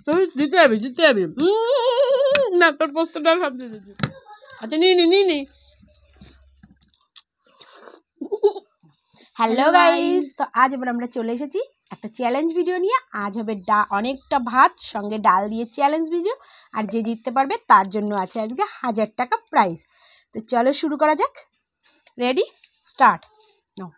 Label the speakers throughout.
Speaker 1: তুই দিতে যাবি না, তোর পোস্ত ডাল সব দিয়ে দিচ্ছি। আচ্ছা নি
Speaker 2: হ্যালো গাইস, তো আজ এবার আমরা চলে এসেছি একটা চ্যালেঞ্জ ভিডিও নিয়ে। আজ হবে অনেকটা ভাত সঙ্গে ডাল দিয়ে চ্যালেঞ্জ ভিডিও, আর যে জিততে পারবে তার জন্য আছে আজকে 1000 টাকা প্রাইজ। তো চলো শুরু করা যাক। Ready, start. নাও।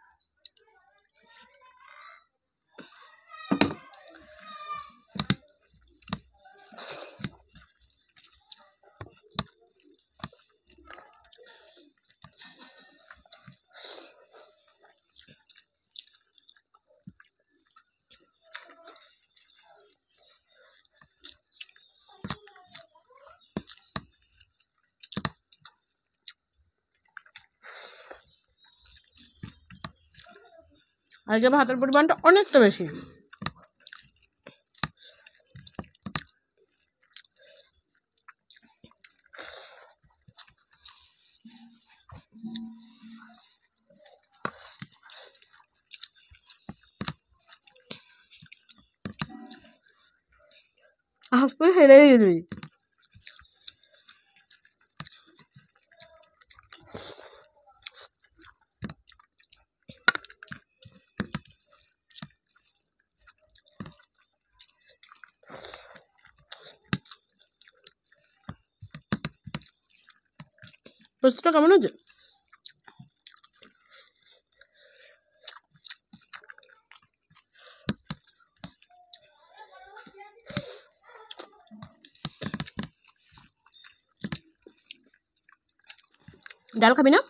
Speaker 1: আজকে ভাতের পরিমাণটা অনেকটা বেশি। আস্তে হেরে গেছি। পোস্তটা কেমন হচ্ছে? ডাল খাবি না?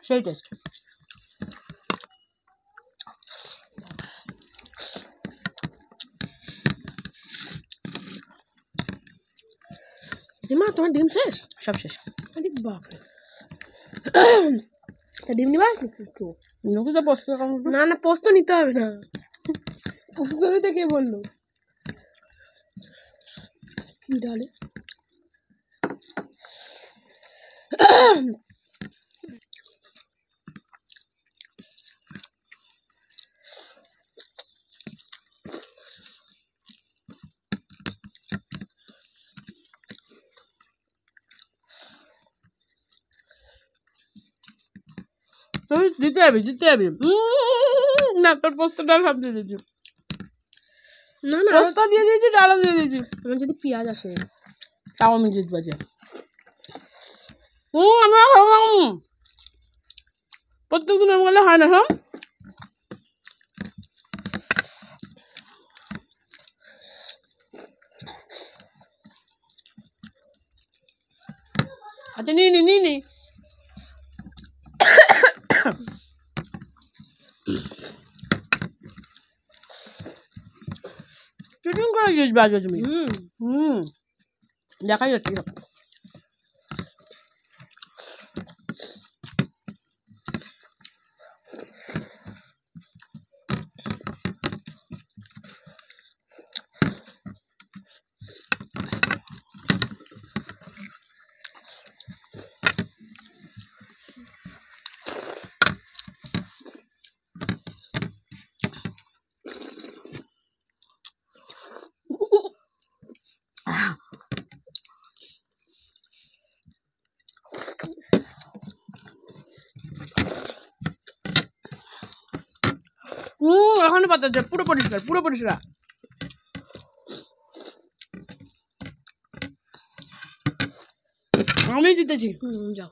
Speaker 1: সেই টেস্ট। মা, তোমার ডিম শেষ?
Speaker 2: সব শেষ।
Speaker 1: আরে বাপরে, ডিম নিবা? নোকে তো পোস্ত
Speaker 2: না পোস্ত নিতে হবে না, পোস্ত নিতে কে বললো? কি ডালে?
Speaker 1: তুই দিতে যাবি না, তোর পোস্ত ডাল সব দিয়ে দিচ্ছি।
Speaker 2: না
Speaker 1: পোস্ত দিয়ে দিয়েছি, ডালও দিয়ে দিয়েছি।
Speaker 2: আমার যদি পেঁয়াজ আসে
Speaker 1: তাও আমি জিততে পারছি। আমি প্রত্যেকদিন আমি বললে হয় না সব। আচ্ছা নি শুটিং করে গিয়েছি আজকে তুমি। দেখাই যাচ্ছে। এখনো পাতা যায়, পুরো পরিষ্কার। আমি জিতেছি।
Speaker 2: যাও।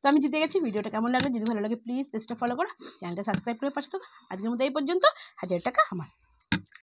Speaker 2: তো আমি জিতে গেছি। ভিডিওটা কেমন লাগলো? যদি ভালো লাগে প্লিজ পেজটা ফলো করো, চ্যানেলটা সাবস্ক্রাইব করে পাশে থাকো। আজকের মতো এই পর্যন্ত। 1000 টাকা আমার।